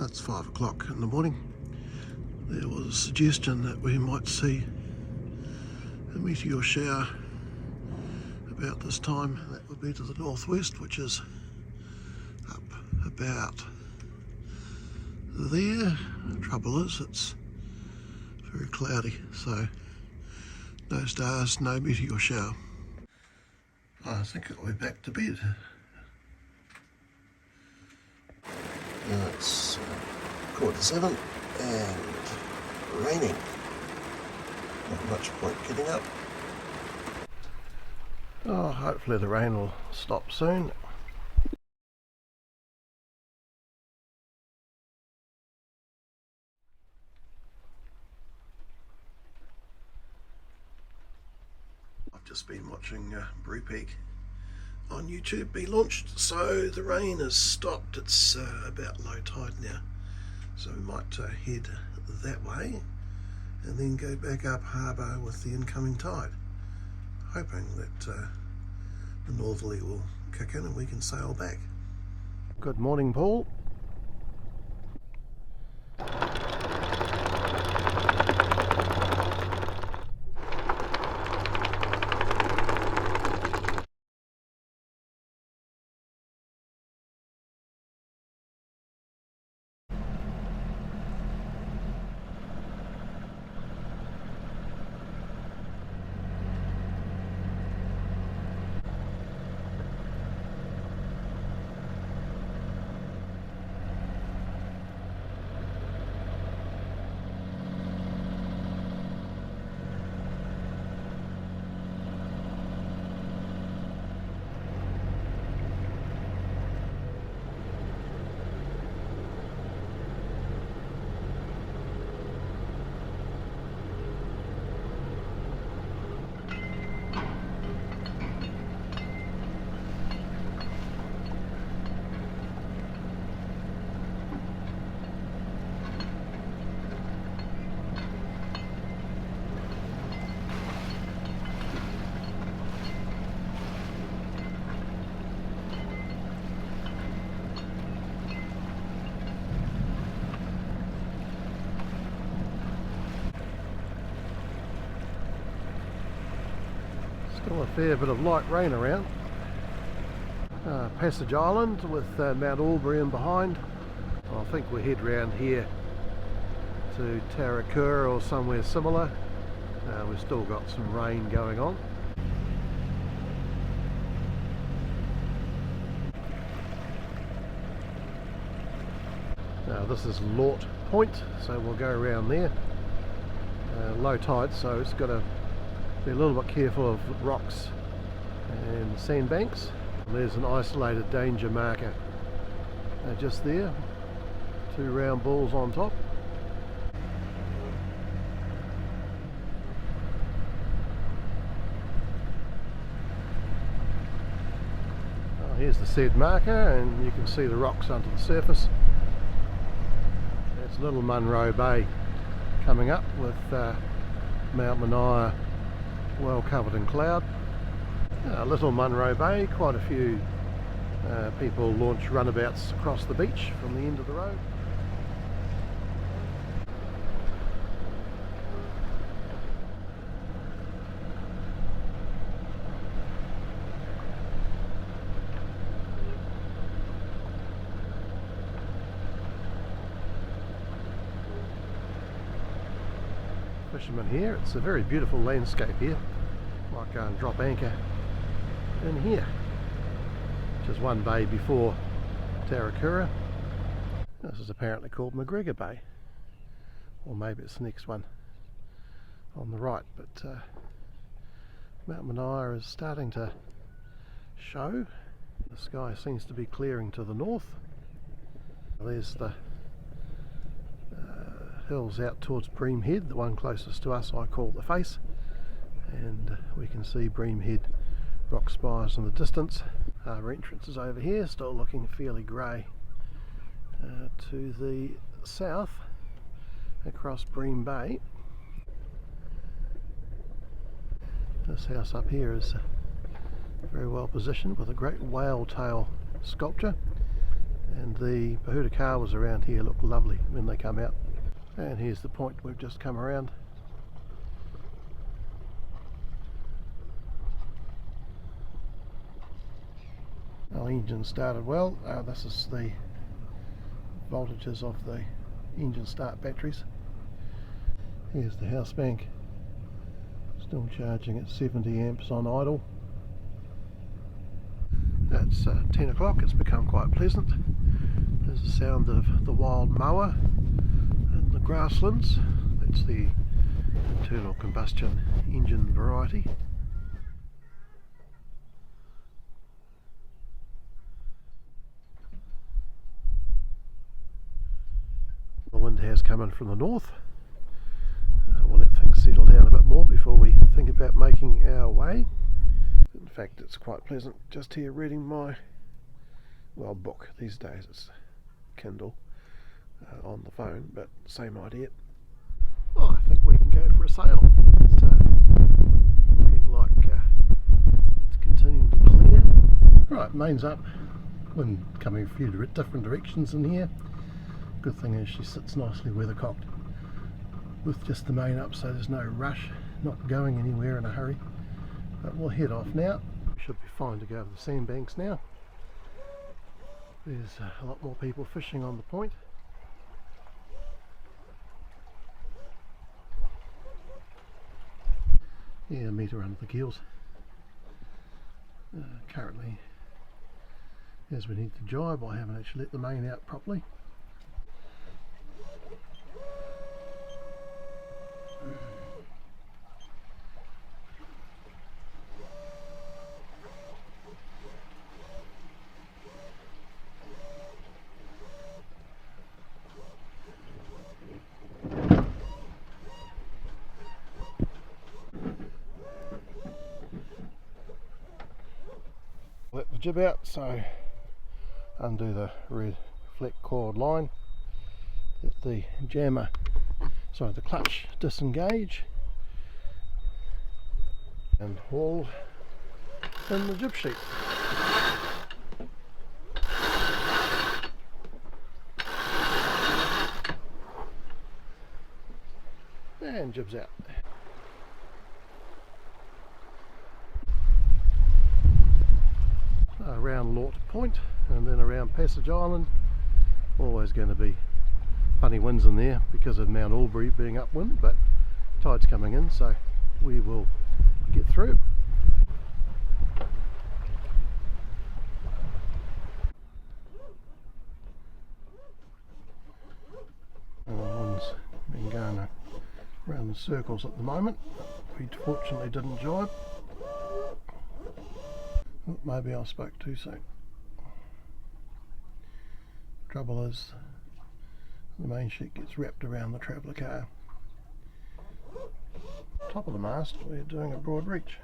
It's 5 o'clock in the morning. There was a suggestion that we might see a meteor shower about this time. That would be to the northwest, which is up about there. The trouble is it's very cloudy, so no stars, no meteor shower. I think I'll be back to bed. It's 6:45 and raining. Not much point getting up. Oh, hopefully the rain will stop soon. I've just been watching Brew Peak on YouTube be launched, so the rain has stopped. It's about low tide now, so we might head that way and then go back up harbour with the incoming tide, hoping that the northerly will kick in and we can sail back. Good morning, Paul. Still a fair bit of light rain around. Passage Island with Mount Aubrey in behind. I think we'll head round here to Taurikura or somewhere similar. We've still got some rain going on. Now this is Lort Point, so we'll go around there. Low tide, so it's got to be a little bit careful of rocks and sandbanks. And there's an isolated danger marker just there, 2 round balls on top. Oh, here's the said marker, and you can see the rocks under the surface. That's Little Munro Bay coming up with Mount Aubrey well covered in cloud. Little Munro Bay, quite a few people launch runabouts across the beach from the end of the road. Fishermen here. It's a very beautiful landscape here. Might go and drop anchor in here. Just one bay before Taurikura. This is apparently called Whangārei Bay, or maybe it's the next one on the right, but Mount Aubrey is starting to show. The sky seems to be clearing to the north. There's the hills out towards Bream Head, the one closest to us I call the face, and we can see Bream Head rock spires in the distance. Harbour entrance is over here, still looking fairly grey. To the south across Bream Bay, this house up here is very well positioned with a great whale tail sculpture, And the Pohuta Kawas around here look lovely when they come out. And here's the point we've just come around. Our engine started well. This is the voltages of the engine start batteries. Here's the house bank, still charging at 70 amps on idle. It's 10 o'clock, it's become quite pleasant. There's the sound of the wild mower in the grasslands. That's the internal combustion engine variety. The wind has come in from the north. We'll let things settle down a bit more before we think about making our way. In fact, it's quite pleasant just here reading my, well, book. These days it's Kindle on the phone, but same idea. Oh, I think we can go for a sail. It's looking like it's continuing to clear. Right, main's up. Wind coming a few different directions in here. Good thing is she sits nicely weathercocked with just the main up, so there's no rush, not going anywhere in a hurry. But we'll head off now. Should be fine to go to the sandbanks now. There's a lot more people fishing on the point. Yeah, a metre under the keels. Currently, as we need to jibe, I haven't actually let the main out properly. Let the jib out, so undo the red fleck cord line, let the the clutch disengage, and haul in the jib sheet. And jibs out. Around Lort Point and then around Passage Island. Always going to be funny winds in there because of Mount Aubrey being upwind, but tide's coming in, so we will get through. And the wind's been going around in circles at the moment. We fortunately didn't jibe. Maybe I spoke too soon. Trouble is, the main sheet gets wrapped around the traveller car. Top of the mast, we're doing a broad reach.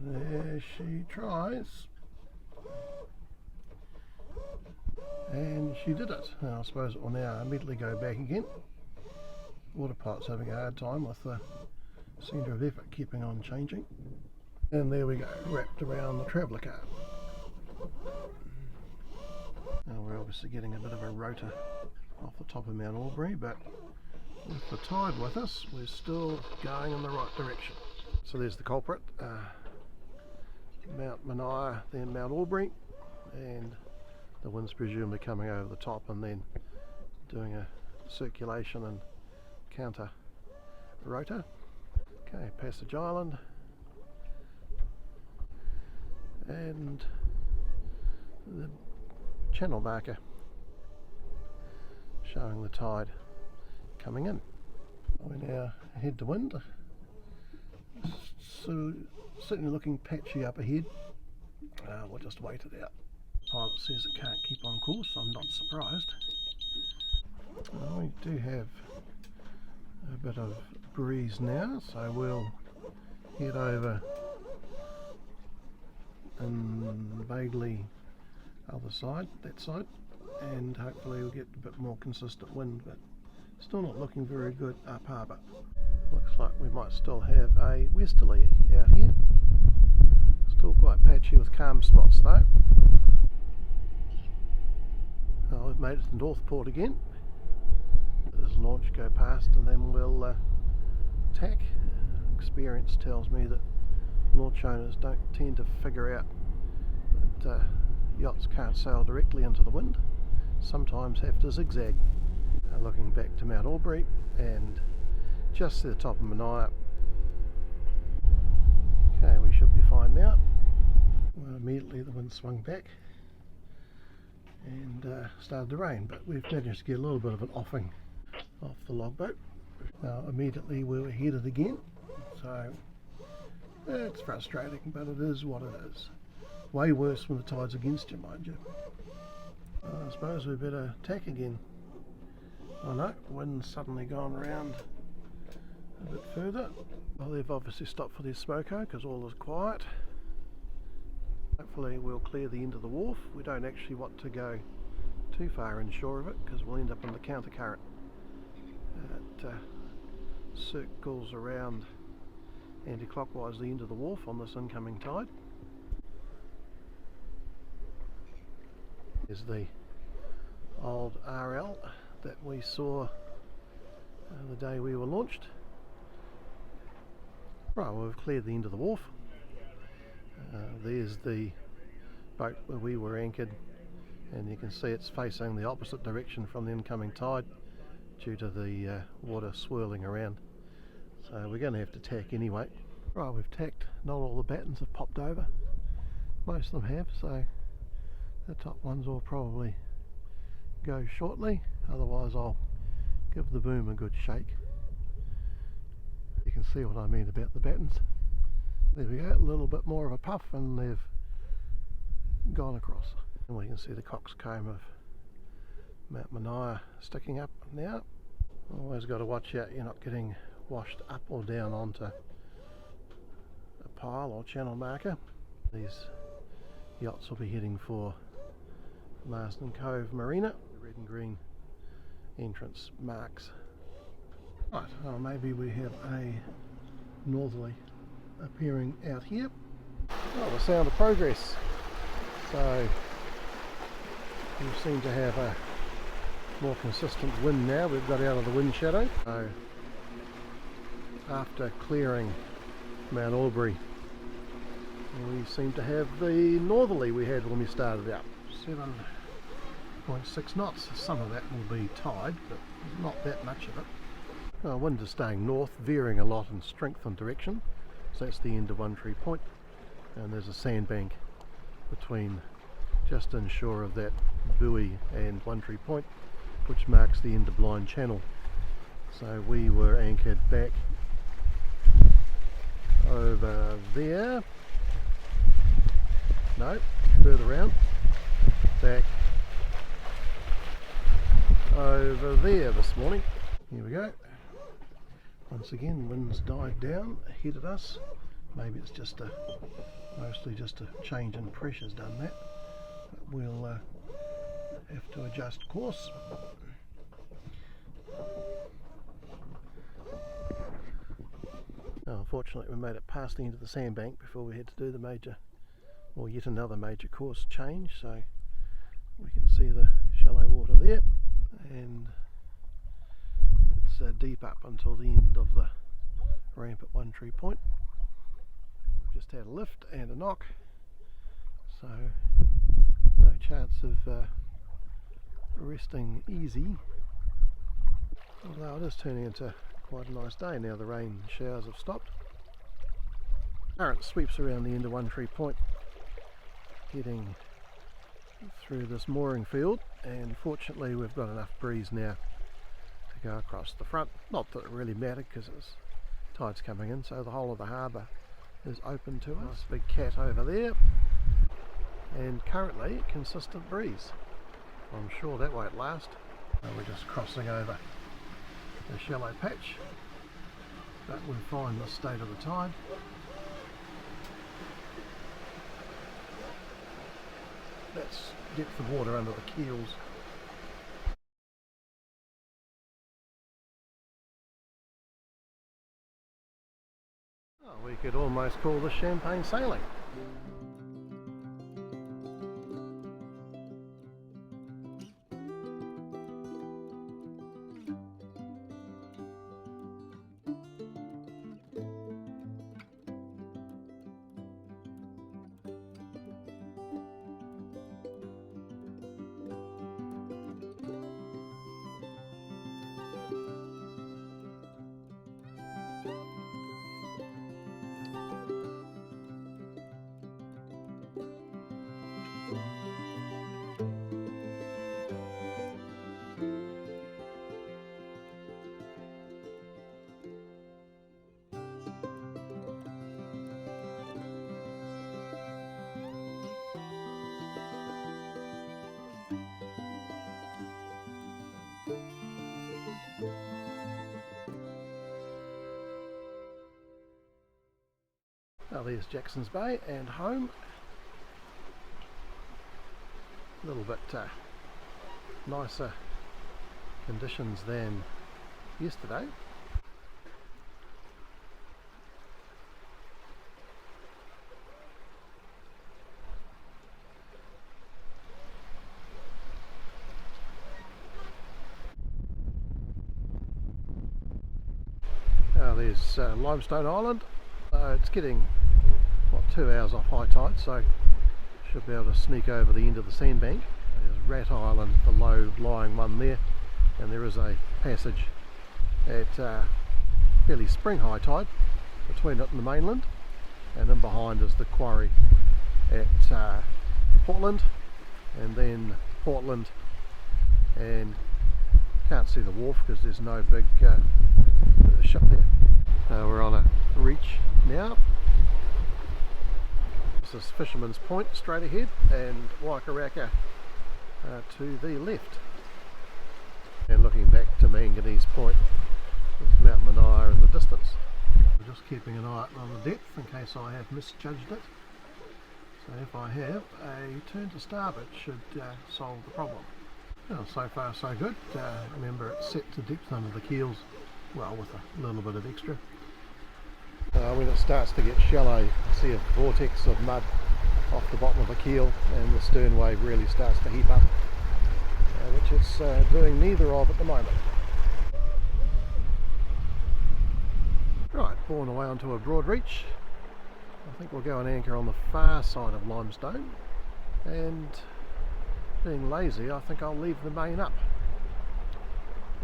There she tries. And she did it. Now I suppose it will now immediately go back again. Waterpilot's having a hard time with the centre of effort keeping on changing. And there we go, wrapped around the traveller car. Now we're obviously getting a bit of a rotor off the top of Mount Aubrey, but with the tide with us, we're still going in the right direction. So there's the culprit, Mount Mania, then Mount Aubrey, and the wind's presumably coming over the top and then doing a circulation and counter rotor. Okay, Passage Island. And the channel marker showing the tide coming in. We're now head to wind. So certainly looking patchy up ahead. We'll just wait it out. Pilot says it can't keep on course, I'm not surprised. We do have a bit of breeze now, so we'll head over and vaguely other side, that side, and hopefully we'll get a bit more consistent wind, but still not looking very good up harbour. Looks like we might still have a westerly out here. Still quite patchy with calm spots though. We've made it to Northport again. This launch go past and then we'll tack. Experience tells me that launch owners don't tend to figure out that yachts can't sail directly into the wind, sometimes have to zigzag. Looking back to Mount Aubrey and just to the top of Mount. Okay, we should be fine now. Well, immediately the wind swung back and started to rain, but we've managed to get a little bit of an offing off the logboat. Now immediately we were headed again, so it's frustrating, but it is what it is. Way worse when the tide's against you, mind you. I suppose we better tack again. Oh no, wind's suddenly gone round a bit further. Well, they've obviously stopped for their smoko because all is quiet. Hopefully we'll clear the end of the wharf. We don't actually want to go too far inshore of it because we'll end up in the counter current. It circles around anti-clockwise the end of the wharf on this incoming tide. There's the old RL that we saw the day we were launched. Right, well, we've cleared the end of the wharf. There's the boat where we were anchored, and you can see it's facing the opposite direction from the incoming tide due to the water swirling around. So we're going to have to tack anyway. Right, we've tacked. Not all the battens have popped over. Most of them have, so the top ones will probably go shortly. Otherwise I'll give the boom a good shake. You can see what I mean about the battens. There we go, a little bit more of a puff and they've gone across. And we can see the coxcomb of Mount Aubrey sticking up now. Always got to watch out you're not getting washed up or down onto a pile or channel marker. These yachts will be heading for Marsden Cove Marina. The red and green entrance marks. Right, well, maybe we have a northerly appearing out here. Oh, the sound of progress. So we seem to have a more consistent wind now. We've got out of the wind shadow. So after clearing Mount Aubrey, we seem to have the northerly we had when we started out. 7.6 knots. Some of that will be tide, but not that much of it. Wind is staying north, veering a lot in strength and direction. So that's the end of One Tree Point, and there's a sandbank between just inshore of that buoy and One Tree Point, which marks the end of Blind Channel. So we were anchored back over there. No, further round. Back over there this morning. Here we go. Once again, wind's died down ahead of us. Maybe it's just mostly just a change in pressure's done that. But we'll have to adjust course. Now, unfortunately, we made it past the end of the sandbank before we had to do the major, or yet another major course change. So we can see the shallow water there, and it's deep up until the end of the ramp at One Tree Point. We've just had a lift and a knock, so no chance of resting easy. Although it is turning into quite a nice day now the rain showers have stopped. Current sweeps around the end of One Tree Point, heading through this mooring field, and fortunately we've got enough breeze now to go across the front. Not that it really mattered because it's tide's coming in, so the whole of the harbour is open to us. Big cat over there, and currently consistent breeze. I'm sure that won't last. We're just crossing over a shallow patch, but we're fine the state of the tide. That's depth of water under the keels. Oh, we could almost call this champagne sailing. Well, there's Jackson's Bay and home. A little bit nicer conditions than yesterday. Now there's Limestone Island. It's getting, what, 2 hours off high tide, so should be able to sneak over the end of the sandbank. There's Rat Island, the low-lying one there, and there is a passage at fairly spring high tide between it and the mainland, and then behind is the quarry at Portland, and then Portland, and can't see the wharf because there's no big ship there. We're on a reach now. This is Fisherman's Point straight ahead, and Whangārei to the left. And looking back to Manganese Point with Mount Aubrey in the distance. We're just keeping an eye on the depth in case I have misjudged it. So if I have, a turn to starboard should solve the problem. Well, so far so good. Remember, it's set to depth under the keels, well, with a little bit of extra. When it starts to get shallow, you see a vortex of mud off the bottom of the keel, and the stern wave really starts to heap up, which it's doing neither of at the moment. Right, borne away onto a broad reach. I think we'll go and anchor on the far side of Limestone, and being lazy, I think I'll leave the main up.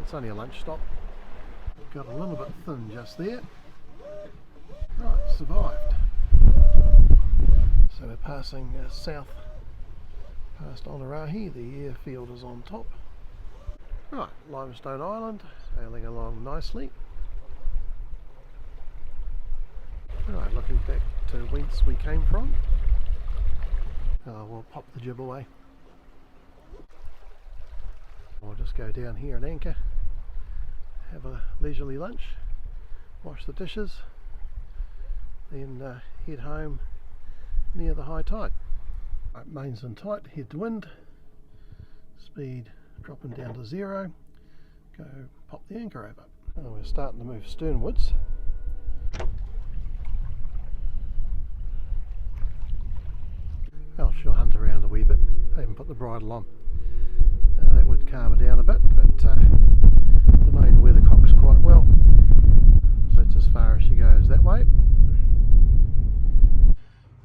It's only a lunch stop. Got a little bit thin just there. Right, survived. So we're passing south past Whangārei. The airfield is on top. Right, Limestone Island, sailing along nicely. Right, looking back to whence we came from. We'll pop the jib away. We'll just go down here and anchor, have a leisurely lunch, wash the dishes, then head home near the high tide. Right, mains in tight, head to wind, speed dropping down to 0, go pop the anchor over. Oh, we're starting to move sternwards. I'll sure hunt around a wee bit, I haven't put the bridle on. That would calm her down a bit, but the main weathercocks quite well, so it's as far as she goes that way.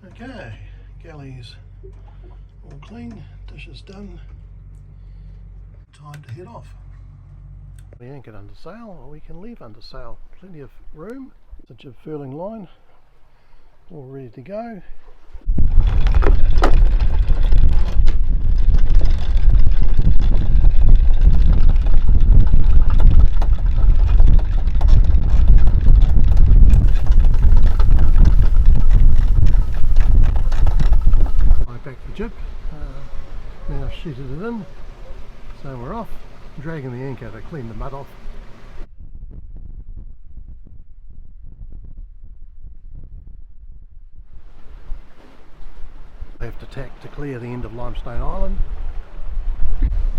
Okay, galleys all clean, dishes done, time to head off. We anchored under sail, or we can leave under sail, plenty of room. The jib furling line all ready to go. Jib, now sheeted it in, so we're off, dragging the anchor to clean the mud off. Left to tack to clear the end of Limestone Island.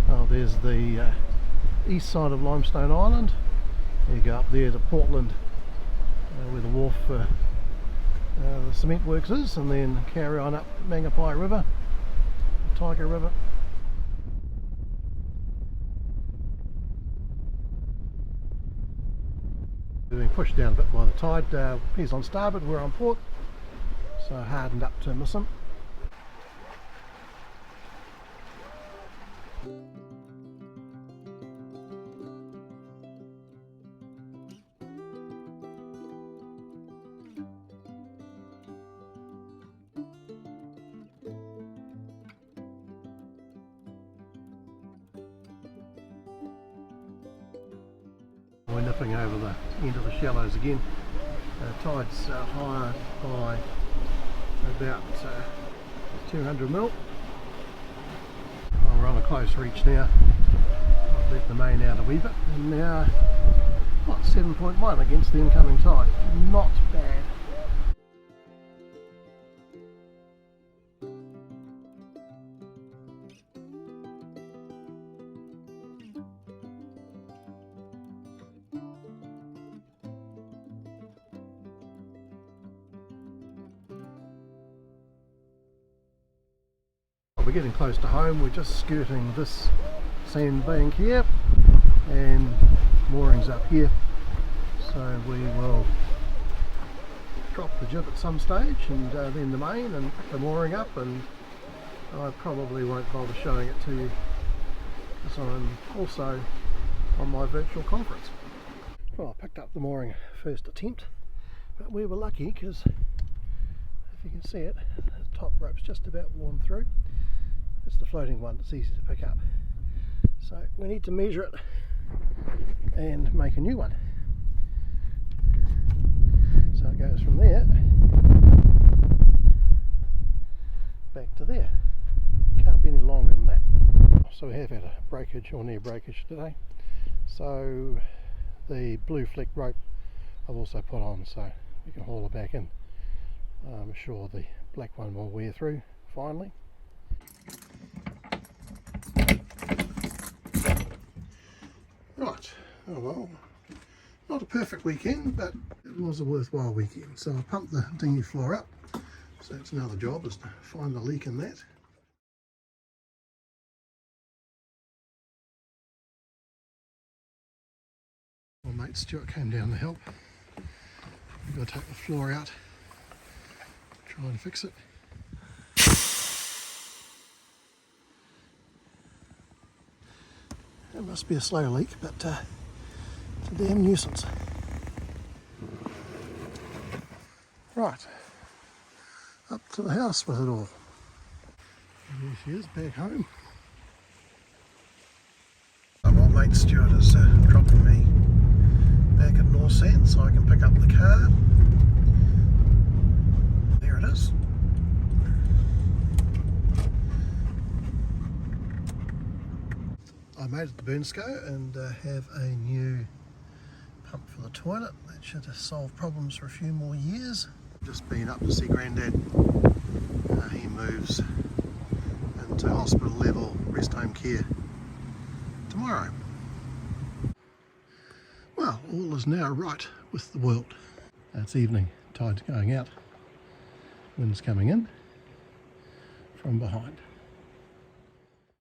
Oh, there's the east side of Limestone Island. You go up there to Portland, where the wharf for the cement works is, and then carry on up Whangārei River. Taurikura River. Being pushed down a bit by the tide. He's on starboard, we're on port, so hardened up to miss him. We're nipping over the end of the shallows again. Tide's higher by about 200 mil. We're on a close reach now. I've let the main out a wee bit, and now what, 7.1 against the incoming tide. Not bad. we're getting close to home. We're just skirting this sandbank here, and moorings up here. So we will drop the jib at some stage, and then the main and the mooring up, and I probably won't bother showing it to you because I'm also on my virtual conference. Well, I picked up the mooring first attempt, but we were lucky because if you can see it, the top rope's just about worn through. It's the floating one that's easy to pick up. So we need to measure it and make a new one. So it goes from there back to there. Can't be any longer than that. So we have had a breakage or near breakage today. So the blue fleck rope I've also put on so we can haul it back in. I'm sure the black one will wear through finally. Right, oh well, not a perfect weekend, but it was a worthwhile weekend. So I pumped the dinghy floor up, so that's another job, is to find the leak in that. My mate Stuart came down to help. We've got to take the floor out, try and fix it. It must be a slow leak, but it's a damn nuisance. Right, up to the house with it all. And there she is, back home. My mate Stuart is dropping me back at North End so I can pick up the car. There it is. I made it to Burnsco and have a new pump for the toilet. That should have solved problems for a few more years. Just been up to see Grandad. He moves into hospital level rest home care tomorrow. Well, all is now right with the world. It's evening, tide's going out, wind's coming in from behind.